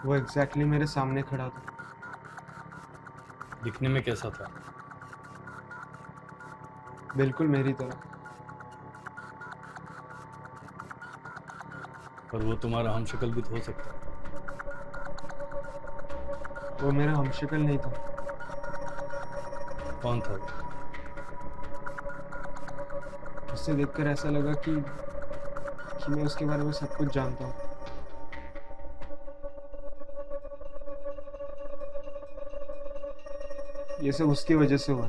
वो एग्जैक्टली मेरे सामने खड़ा था। दिखने में कैसा था? बिल्कुल मेरी तरह। पर वो तुम्हारा हमशक्ल भी तो हो सकता है। वो मेरा हमशक्ल नहीं था। कौन था वो? उससे देखकर ऐसा लगा कि मैं उसके बारे में सब कुछ जानता हूँ। ये सब उसकी वजह से हुआ।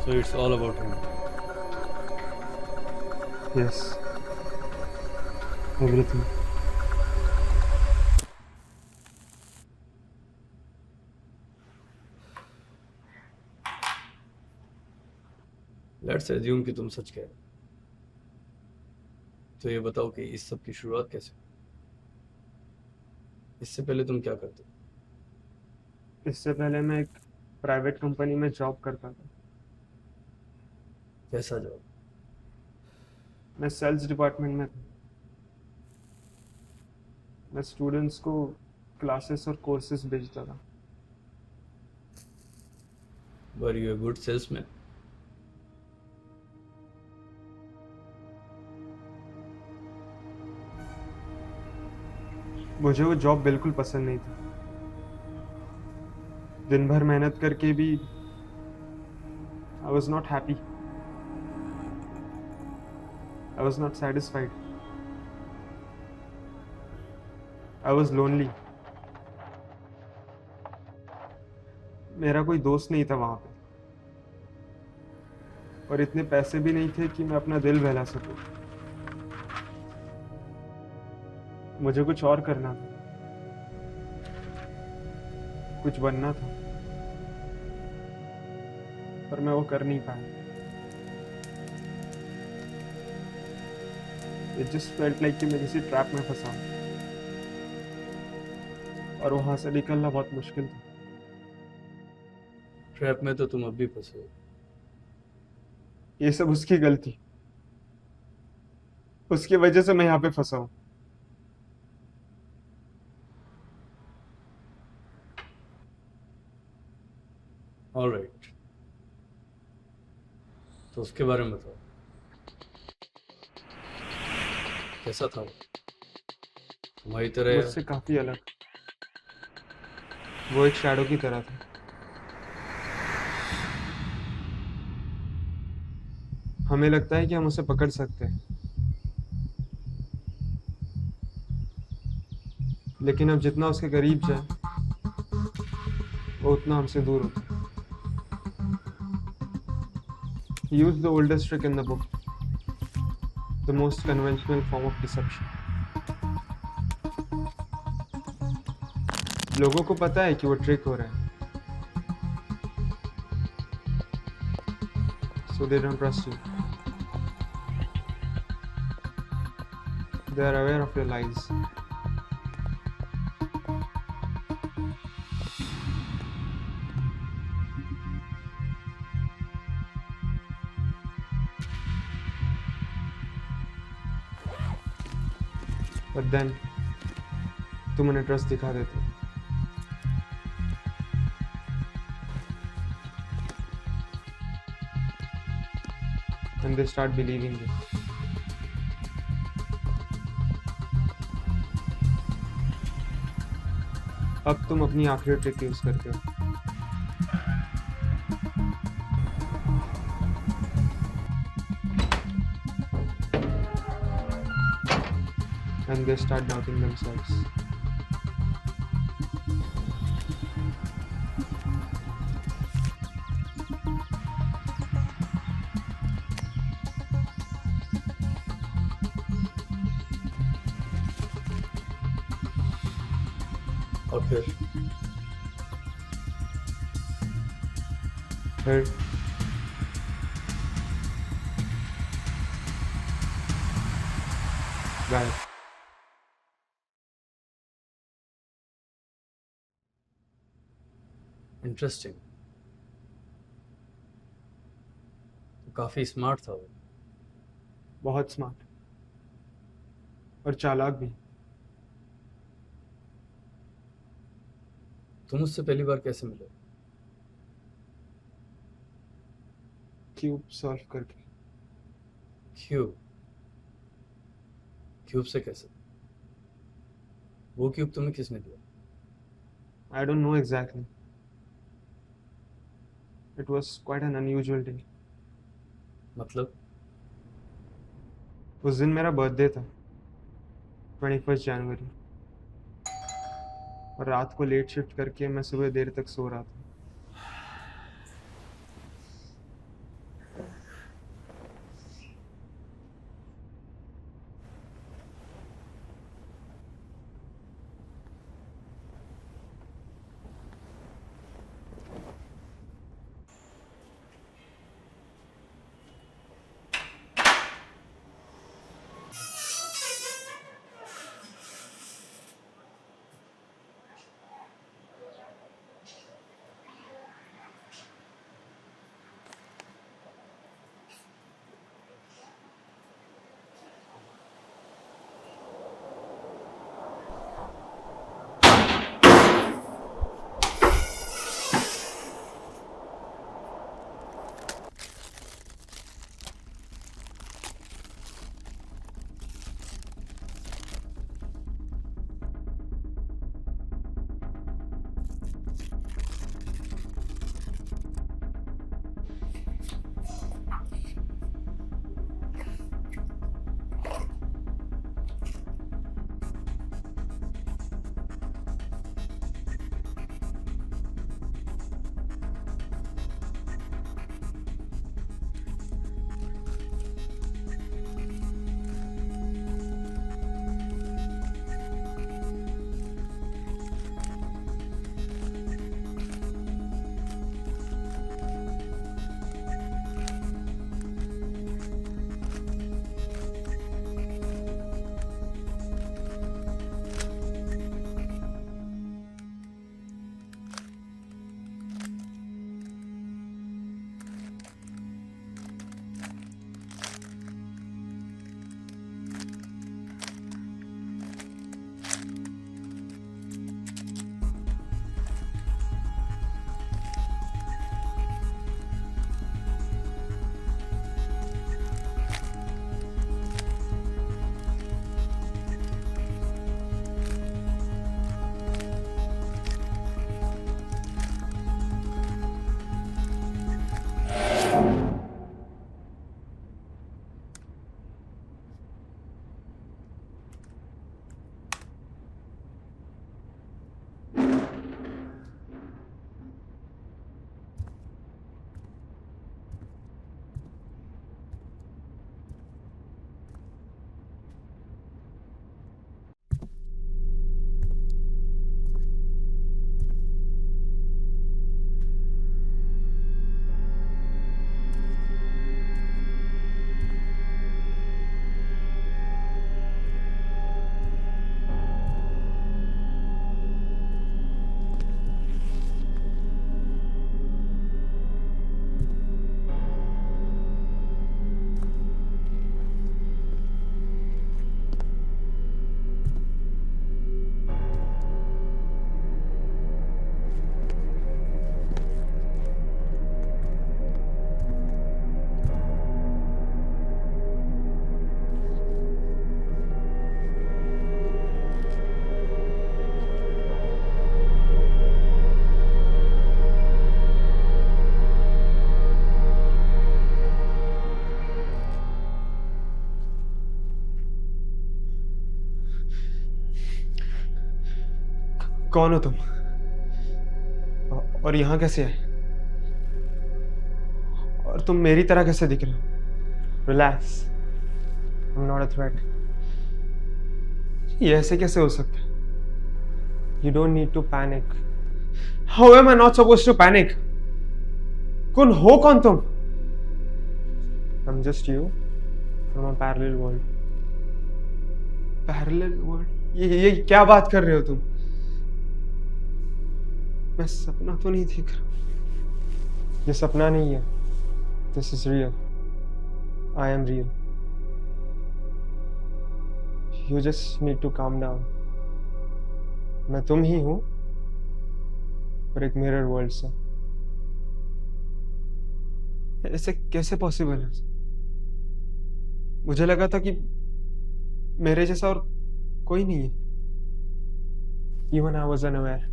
So it's all about him. Yes, everything. Let's assume कि तुम सच कह रहे हो। तो ये बताओ कि इस सब की शुरुआत कैसे हुई? इससे पहले तुम क्या करते थे? इससे पहले मैं एक प्राइवेट कंपनी में जॉब करता था। कैसा जॉब? मैं सेल्स डिपार्टमेंट में था। मैं स्टूडेंट्स को क्लासेस और कोर्सेज भेजता था। Were U a good salesman? मुझे वो जॉब बिल्कुल पसंद नहीं थी। दिन भर मेहनत करके भी I was not happy. I was not satisfied. I was lonely. मेरा कोई दोस्त नहीं था वहां पे, और इतने पैसे भी नहीं थे कि मैं अपना दिल बहला सकूं। मुझे कुछ और करना था, कुछ बनना था, पर मैं वो कर नहीं पाया। इट जस्ट फेल्ट लाइक कि मैं किसी ट्रैप में फंसा हूं, और वहां से निकलना बहुत मुश्किल था। ट्रैप में तो तुम अब भी फंसे हो। ये सब उसकी गलती, उसकी वजह से मैं यहाँ पे फंसा हूँ। ऑलराइट, तो उसके बारे में बताओ। कैसा था वो? तुम्हारी तरह? मुझसे काफी अलग। वो एक शैडो की तरह था। हमें लगता है कि हम उसे पकड़ सकते हैं, लेकिन अब जितना उसके करीब जाए वो उतना हमसे दूर होता है। He used the oldest trick in the book, the most conventional form of deception. लोगों को पता है कि वो ट्रिक हो रहा है, so they don't trust you. They are aware of your lies. But then तुम उन्हें ट्रस्ट दिखा देते हो, and they start believing you. अब तुम अपनी आखिरी ट्रिक यूज करते हो, and they start doubting themselves. और फिर? फिर गायब। इंटरेस्टिंग। तो काफी स्मार्ट था वो। बहुत स्मार्ट। और चालाक भी। तुम मुझसे पहली बार कैसे मिले? क्यूब सॉल्व करके। क्यूब? क्यूब से कैसे? वो क्यूब तुम्हें किसने दिया? I don't know exactly, it was quite an unusual day. मतलब? उस दिन मेरा बर्थडे था, 21 जनवरी, और रात को लेट शिफ्ट करके मैं सुबह देर तक सो रहा था। कौन हो तुम? और यहाँ कैसे आए? और तुम मेरी तरह कैसे दिख रहे हो? Relax, I am not a threat. ये ऐसे कैसे हो सकता है? You don't need to panic. How am I not supposed to panic? कौन तुम? I am just you from a parallel world. Parallel world? ये क्या बात कर रहे हो तुम? मैं सपना तो नहीं देख रहा। ये सपना नहीं है, this is real. I am real. You just need to calm down. मैं तुम ही हूँ और एक मिरर वर्ल्ड से। ऐसे कैसे पॉसिबल है? मुझे लगा था कि मेरे जैसा और कोई नहीं है। Even I was unaware.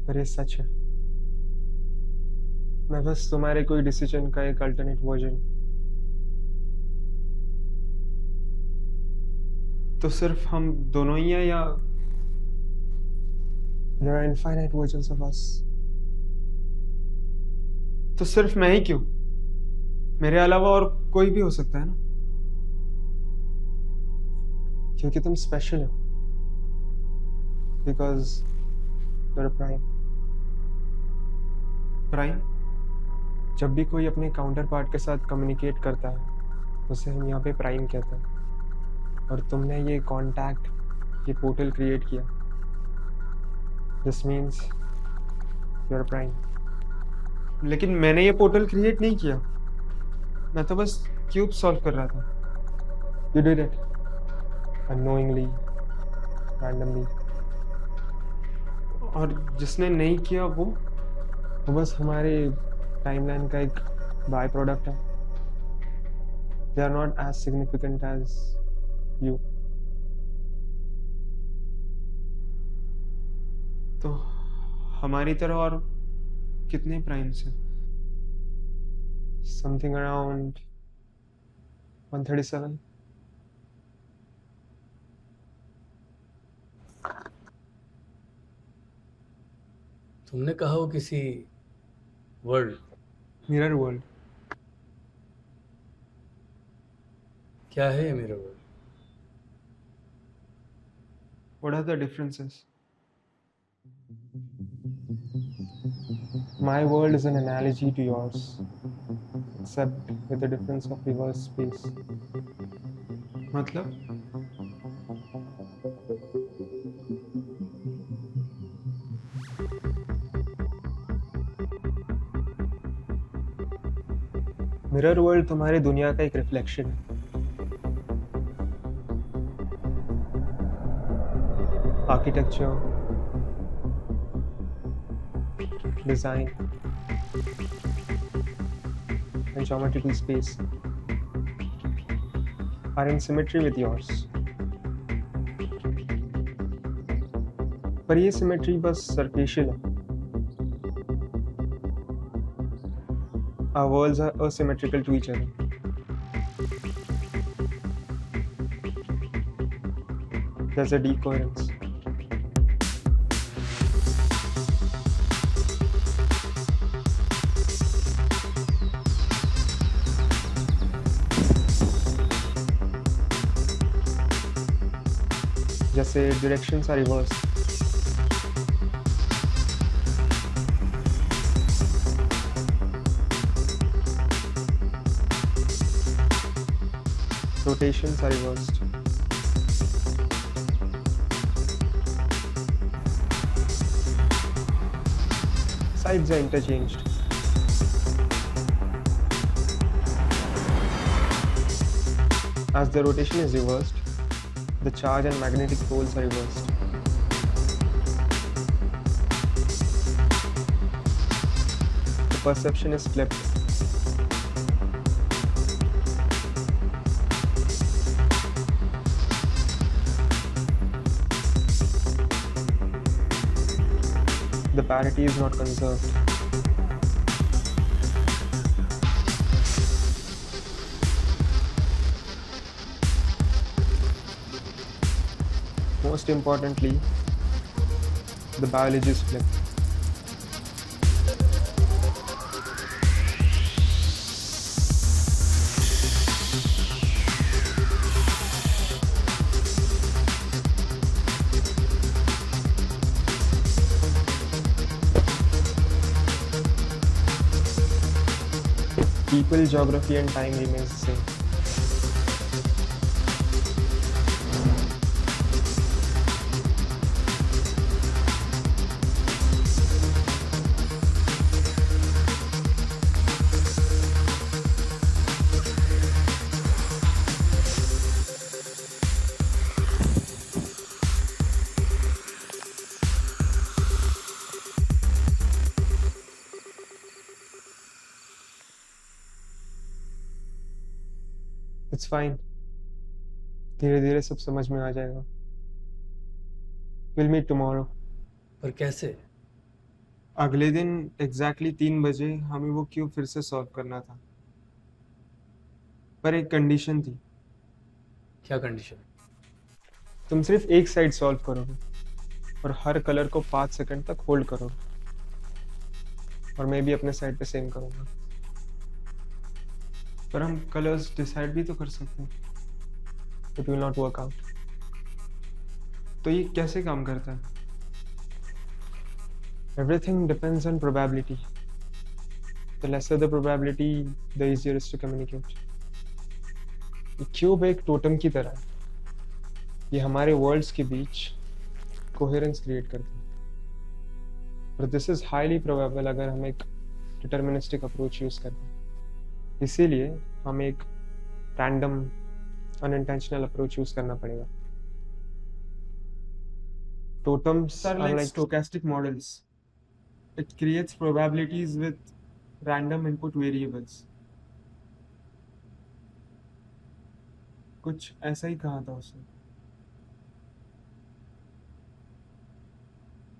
पर ये सच है। मैं बस तुम्हारे कोई डिसीजन का एक अल्टरनेट वर्जन। तो सिर्फ हम दोनों ही हैं या there are infinite versions of us? तो सिर्फ मैं ही क्यों? मेरे अलावा और कोई भी हो सकता है ना? क्योंकि तुम स्पेशल हो। Because you're a prime. Prime? जब भी कोई अपने काउंटर पार्ट के साथ कम्युनिकेट करता है उसे हम यहाँ पे प्राइम कहते हैं। और तुमने ये कॉन्टैक्ट, ये पोर्टल क्रिएट किया। This means your prime. लेकिन मैंने ये पोर्टल क्रिएट नहीं किया। मैं तो बस क्यूब सॉल्व कर रहा था। You did it unknowingly, randomly. और जिसने नहीं किया वो बस हमारे टाइमलाइन का एक बाय प्रोडक्ट है। They are not as significant as you. तो हमारी तरह और कितने प्राइम्स हैं? Something around 137। तुमने कहा वो किसी वर्ल्ड, मिरर वर्ल्ड। क्या है ये मेरा world? What are the differences? My world is an analogy to yours, except with the difference of reverse space. मतलब? मिरर वर्ल्ड तुम्हारी दुनिया का एक रिफ्लेक्शन है। Architecture, design and geometrical space are in symmetry with yours. पर ये symmetry बस superficial है। Our worlds are asymmetrical to each other. There's a decoherence. जैसे directions are reversed. Rotations are reversed. Sides are interchanged. As the rotation is reversed, the charge and magnetic poles are reversed. The perception is flipped. The parity is not conserved. Most importantly, the biology is flipped. People, geography and time remains the same. It's fine, धीरे धीरे सब समझ में आ जाएगा। Will meet tomorrow. पर कैसे? अगले दिन एग्जैक्टली 3 बजे हमें वो क्यूब फिर से सॉल्व करना था, पर एक कंडीशन थी। क्या कंडीशन? तुम सिर्फ एक साइड सॉल्व करोगे और हर कलर को 5 सेकंड तक होल्ड करोगे, और मैं भी अपने साइड पे सेम करूंगा। पर हम कलर्स डिसाइड भी तो कर सकते हैं। It will not work out. तो ये कैसे काम करता है? Everything depends on probability. The lesser the probability, the easier is to communicate. Cube एक टोटम की तरह है। ये हमारे वर्ल्ड्स के बीच कोहेरेंस क्रिएट करते हैं, और दिस इज हाईली प्रोबेबल अगर हम एक डिटर्मिनिस्टिक अप्रोच यूज करते हैं। इसीलिए हमें एक रैंडम अनइंटेंशनल अप्रोच यूज करना पड़ेगा। Totems are like stochastic models. It creates probabilities with random input variables. कुछ ऐसा ही कहा था उसने।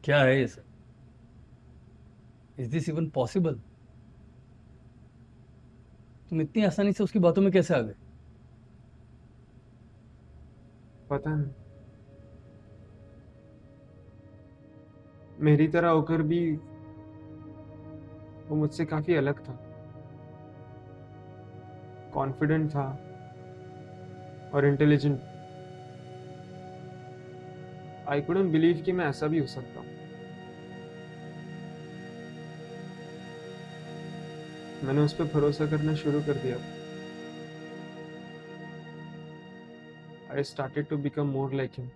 क्या है ये सब? Is this even possible? तुम इतनी आसानी से उसकी बातों में कैसे आ गए? पता नहीं, मेरी तरह होकर भी वो मुझसे काफी अलग था। कॉन्फिडेंट था और इंटेलिजेंट। आई कुडंट बिलीव कि मैं ऐसा भी हो सकता हूँ। मैंने उस पर भरोसा करना शुरू कर दिया। I started to become more like him.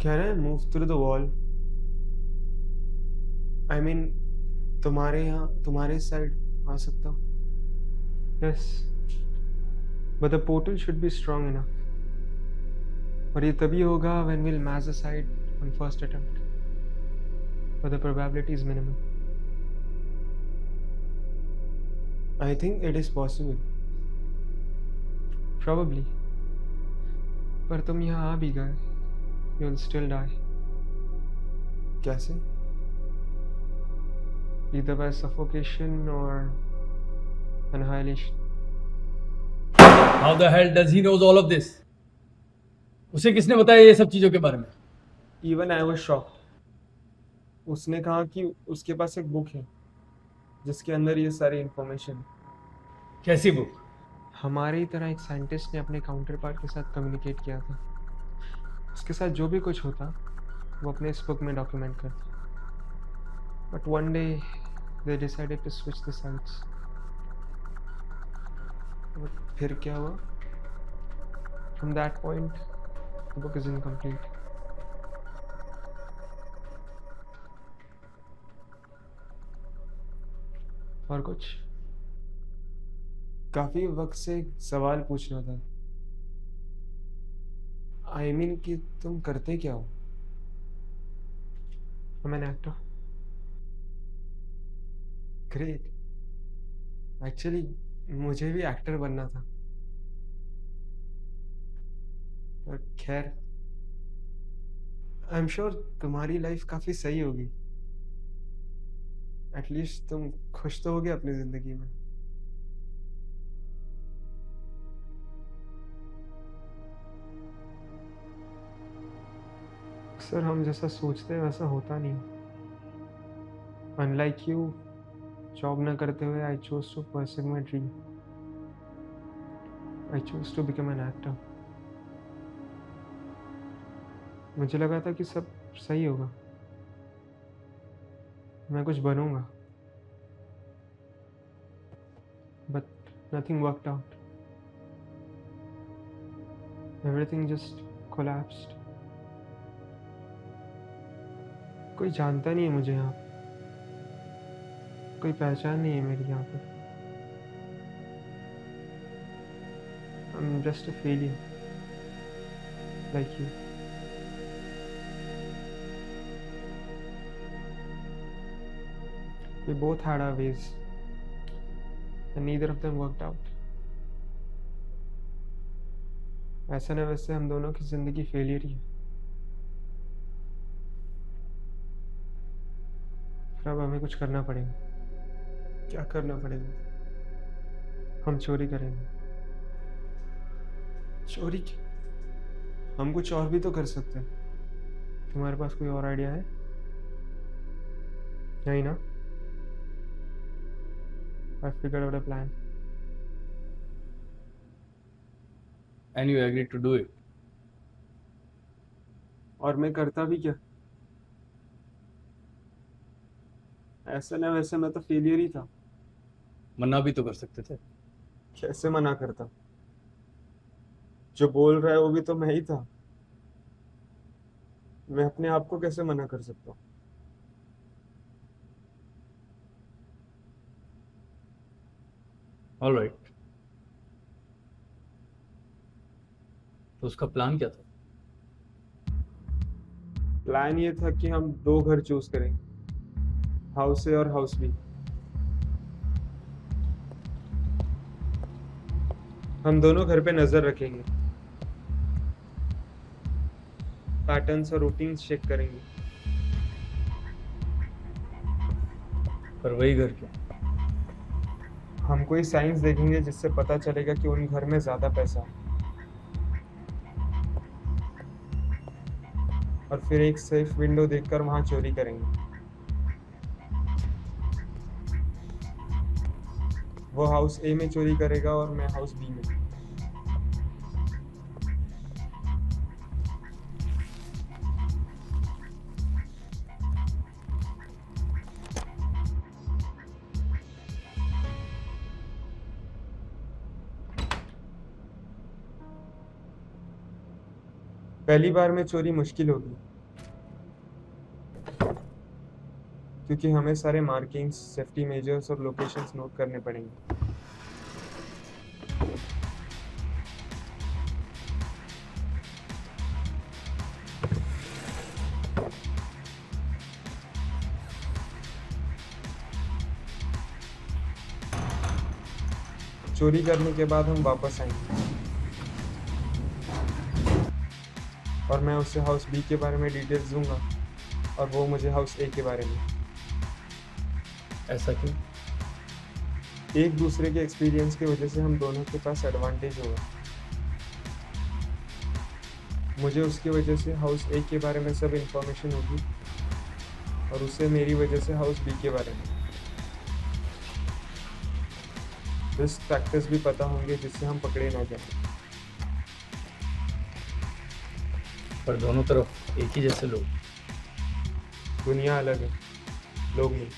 कह रहे हैं move through the wall. I mean तुम्हारे यहाँ, तुम्हारे साइड आ सकता हूँ। Yes, but the portal should be strong enough. और ये तभी होगा when will match the side on first attempt, but the probability is minimal. I think it is possible. Probably. पर तुम यहाँ आ भी गए, you'll still die. कैसे? Either by suffocation or annihilation. How the hell does he knows all of this? उसे किसने बताया ये सब चीजों के बारे में? Even I was shocked. उसने कहा कि उसके पास एक बुक है जिसके अंदर ये सारी इंफॉर्मेशन है। कैसी बुक? हमारे ही तरह एक साइंटिस्ट ने अपने काउंटर पार्ट के साथ कम्युनिकेट किया था। उसके साथ जो भी कुछ होता वो अपने इस बुक में डॉक्यूमेंट करता। But one day they decided to switch the sides. फिर क्या हुआ? From that point the book is incomplete. और कुछ? काफी वक्त से एक सवाल पूछना था। आई मीन कि तुम करते क्या हो? I'm an actor. Great. Actually, मुझे भी एक्टर बनना था। और खैर, आई एम श्योर तुम्हारी लाइफ काफी सही होगी। एटलीस्ट तुम खुश तो होगे अपनी जिंदगी में। अक्सर हम जैसा सोचते हैं वैसा होता नहीं। अनलाइक यू, जॉब न करते हुए I chose to pursue my dream. I choose to become an actor. मुझे लगा था कि सब सही होगा, मैं कुछ बनूंगा, but nothing worked out. Everything just collapsed. कोई जानता नहीं है मुझे यहाँ, कोई पहचान नहीं है मेरी यहाँ पे। आई am just a failure like you. We both had our ways, and neither of them worked out. ऐसा न वैसे हम दोनों की जिंदगी फेलियर ही है। फिर अब हमें कुछ करना पड़ेगा। क्या करना पड़ेगा? हम चोरी करेंगे। चोरी हम कुछ और भी तो कर सकते हैं। तुम्हारे पास कोई और आइडिया है? नहीं ना? I figured out a plan. And you agreed to do it. और मैं करता भी क्या? ऐसा न वैसे मैं तो फेलियर ही था। मना भी तो कर सकते थे। कैसे मना करता? जो बोल रहा है वो भी तो मैं ही था। मैं अपने आप को कैसे मना कर सकता हूँ? ऑल राइट, तो उसका प्लान क्या था? प्लान ये था कि हम दो घर चूज करेंगे, हाउस ए और हाउस बी। हम दोनों घर पे नजर रखेंगे, पैटर्न्स और रूटीन्स चेक करेंगे। पर वही घर क्यों? हम कोई साइंस देखेंगे जिससे पता चलेगा कि उन घर में ज्यादा पैसा है, और फिर एक सेफ विंडो देखकर वहां चोरी करेंगे। वो हाउस ए में चोरी करेगा और मैं हाउस बी में। पहली बार में चोरी मुश्किल होगी, क्योंकि हमें सारे मार्किंग्स, सेफ्टी मेजर्स और लोकेशंस नोट करने पड़ेंगे। चोरी करने के बाद हम वापस आएंगे और मैं उसे हाउस बी के बारे में डिटेल्स दूंगा और वो मुझे हाउस ए के बारे में। ऐसा क्यों? एक दूसरे के एक्सपीरियंस की वजह से हम दोनों के पास एडवांटेज होगा। मुझे उसकी वजह से हाउस ए के बारे में सब इंफॉर्मेशन होगी और उसे मेरी वजह से हाउस बी के बारे में रिस्क फैक्टर्स भी पता होंगे जिससे हम पकड़े ना जाए। पर दोनों तरफ एक ही जैसे लोग। दुनिया अलग है, लोग नहीं।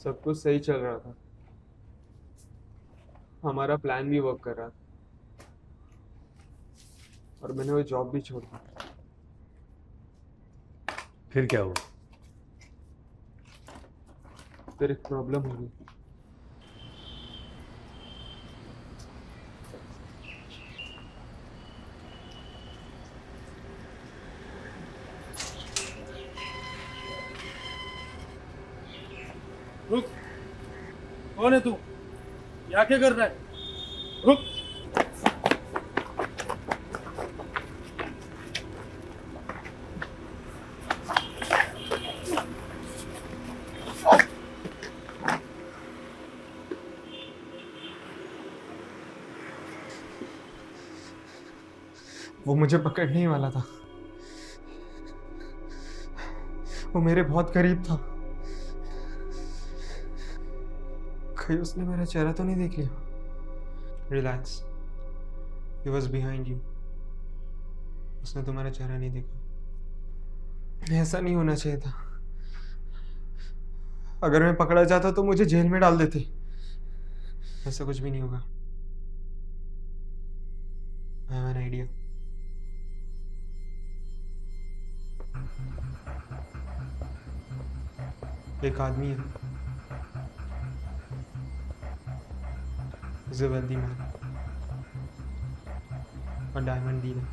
सब कुछ सही चल रहा था, हमारा प्लान भी वर्क कर रहा था, और मैंने वो जॉब भी छोड़ दी। फिर क्या हुआ? फिर एक प्रॉब्लम हो गई। रुक। कौन है तू? यहाँ क्या कर रहा है? रुक। वो मुझे पकड़ने ही वाला था, वो मेरे बहुत करीब था। कहीं उसने मेरा चेहरा तो नहीं देख लिया? Relax, he was behind you. उसने तुम्हारा चेहरा नहीं देखा। ऐसा नहीं होना चाहिए था। अगर मैं पकड़ा जाता तो मुझे जेल में डाल देते। ऐसा कुछ भी नहीं होगा। I have an idea. एक आदमी है, is a wealthy man, a diamond dealer.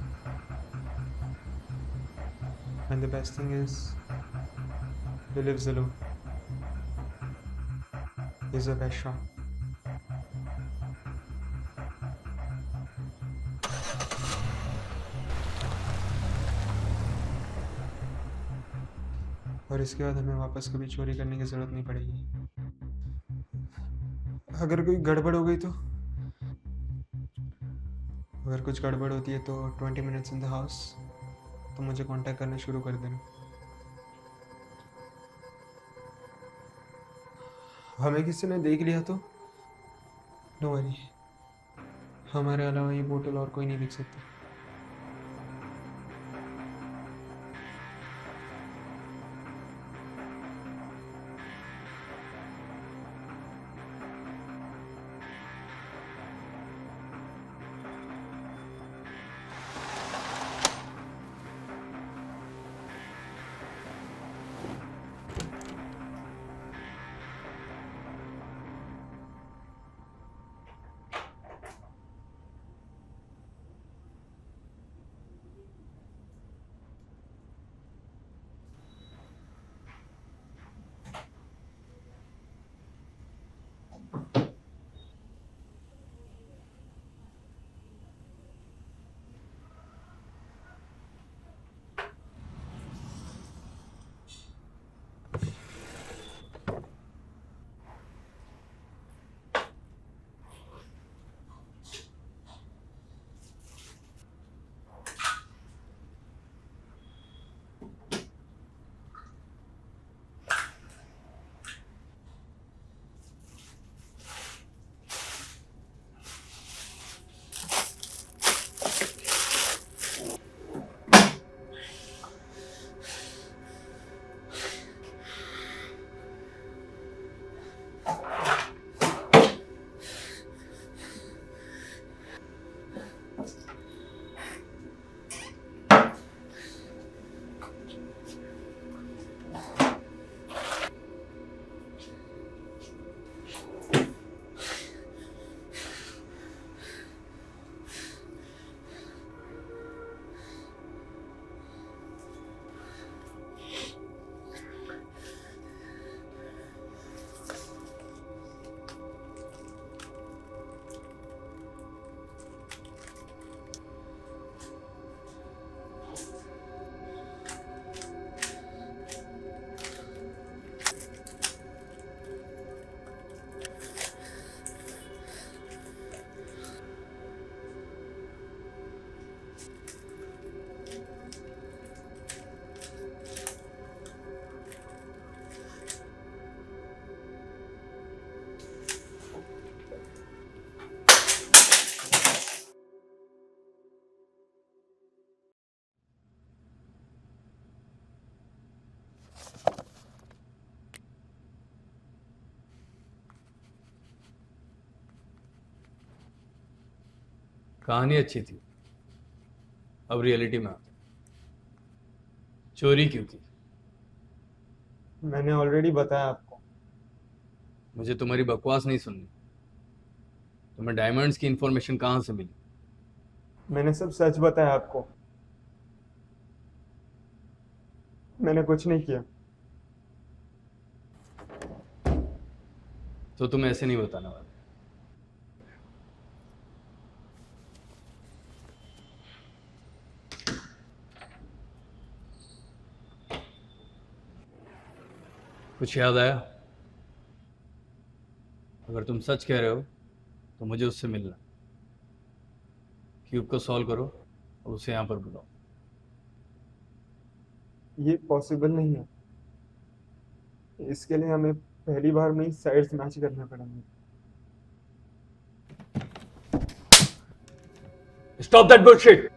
And the best thing is, he lives alone. He's a best shot. और इसके बाद हमें वापस कभी चोरी करने की जरूरत नहीं पड़ेगी। अगर कोई गड़बड़ हो गई तो, अगर कुछ गड़बड़ होती है तो 20 मिनट्स इन द हाउस, तो मुझे कांटेक्ट करना शुरू कर देना। हमें किसी ने देख लिया तो नो वरी, हमारे अलावा ये बोतल और कोई नहीं देख सकता। कहानी अच्छी थी, अब रियलिटी में आते। चोरी क्यों की? मैंने ऑलरेडी बताया आपको। मुझे तुम्हारी बकवास नहीं सुननी। तुम्हें डायमंड्स की इंफॉर्मेशन कहाँ से मिली? मैंने सब सच बताया आपको। मैंने कुछ नहीं किया। तो तुम ऐसे नहीं बताने वाले। कुछ याद आया? अगर तुम सच कह रहे हो तो मुझे उससे मिलना। क्यूब को सॉल्व करो और उसे यहाँ पर बुलाओ। ये पॉसिबल नहीं है। इसके लिए हमें पहली बार में ही साइड्स मैच करना पड़ेंगे। Stop that bullshit.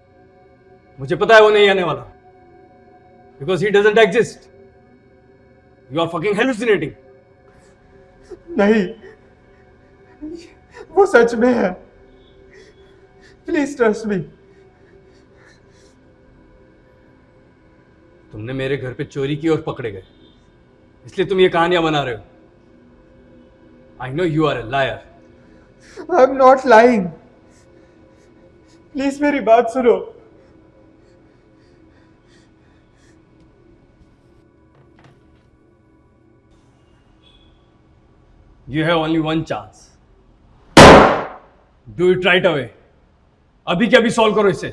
मुझे पता है वो नहीं आने वाला, because he doesn't exist. You are fucking hallucinating. नहीं, वो सच में है। Please trust me. तुमने मेरे घर पे चोरी की और पकड़े गए, इसलिए तुम ये कहानियां बना रहे हो। I know you are a liar. I am not lying. Please मेरी बात सुनो। You have only one chance. Do it right away. अभी के अभी सॉल्व करो इसे।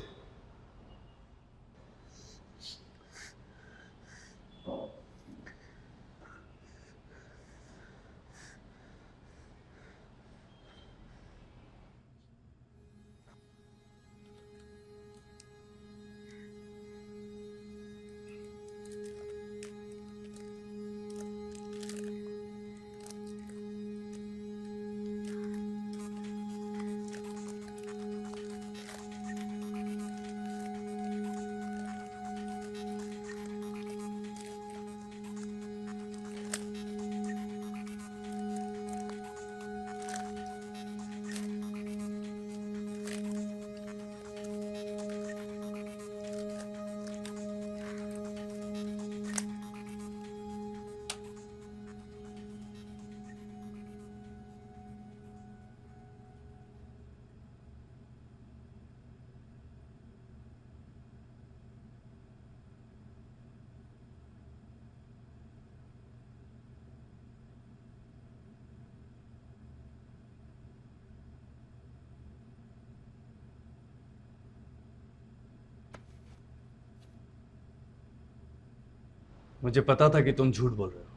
मुझे पता था कि तुम झूठ बोल रहे हो।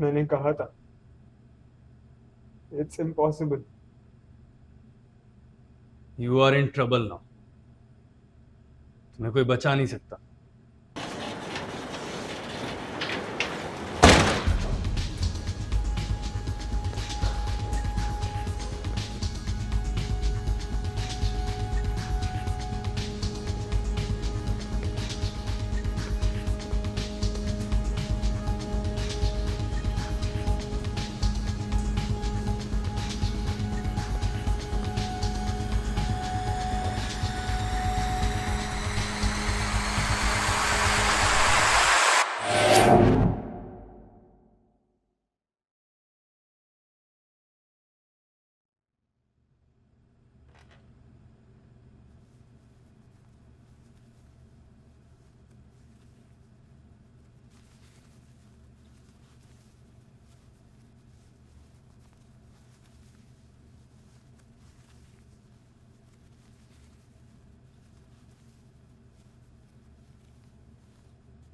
मैंने कहा था, it's impossible. You are in trouble now. तुम्हें कोई बचा नहीं सकता।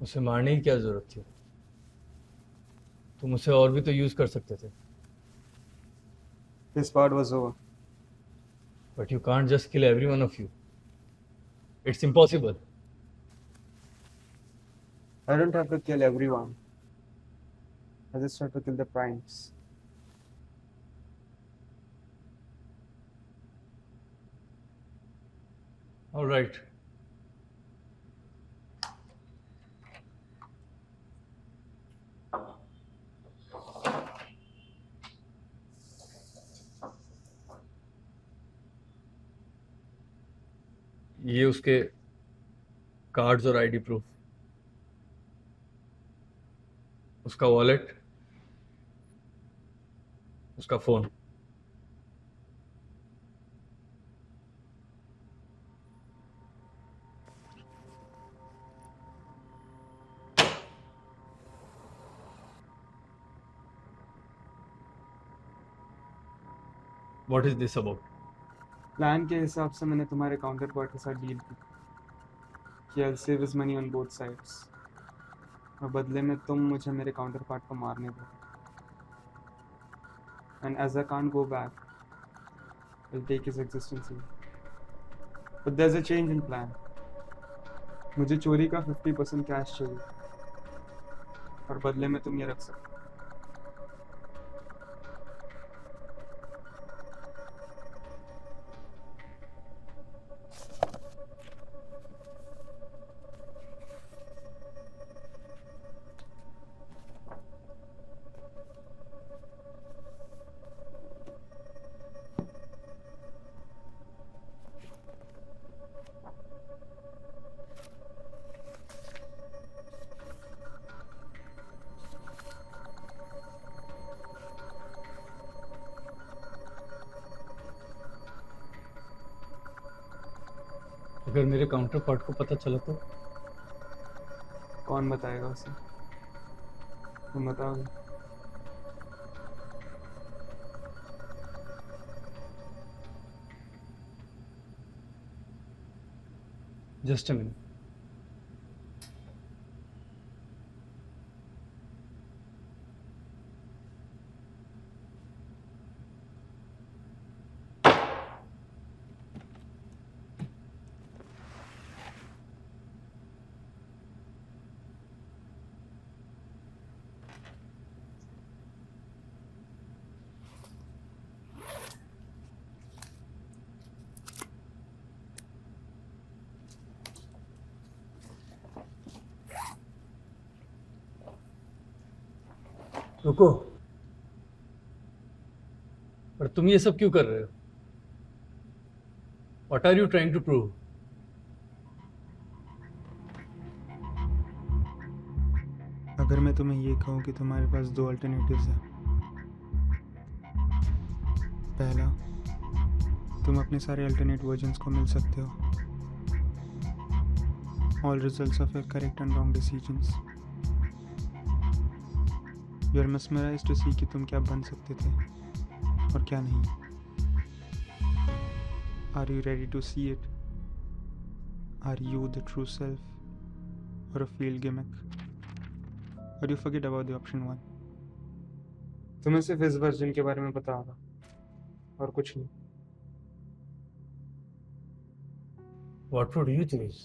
उसे मारने की क्या जरूरत थी? तुम उसे और भी तो यूज कर सकते थे। This part was over. But you can't just kill every one of you. It's impossible. I don't have to kill everyone. I just have to kill the primes. Alright. ये उसके कार्ड्स और ID proof, उसका wallet, उसका phone. What is this about? Plan के हिसाब से मैंने तुम्हारे काउंटर पार्ट के साथ डील की कि I'll save his money on both sides, और बदले में तुम मुझे मेरे काउंटर पार्ट को मारने दो। And as I can't go back, I'll take his existence away. But there's a change in plan. मुझे चोरी का 50% कैश चाहिए, और बदले में तुम ये रख सकते हो। अगर मेरे काउंटर पार्ट को पता चला तो? कौन बताएगा उसे? तुम बताओगे? Just a minute. रुको, पर तुम ये सब क्यों कर रहे हो? What are you trying to prove? अगर मैं तुम्हें ये कहूँ कि तुम्हारे पास दो अल्टरनेटिव्स हैं। पहला, तुम अपने सारे अल्टरनेट वर्जन्स को मिल सकते हो, all results of your correct and wrong decisions. You are mesmerized to see कि तुम क्या बन सकते थे और क्या नहीं। Are you ready to see it? Are you the true self और अ फेल्ड गिमिक? और you forget about the option 1? तुम्हें सिर्फ इस वर्जन के बारे में पता होगा और कुछ नहीं। What would you choose?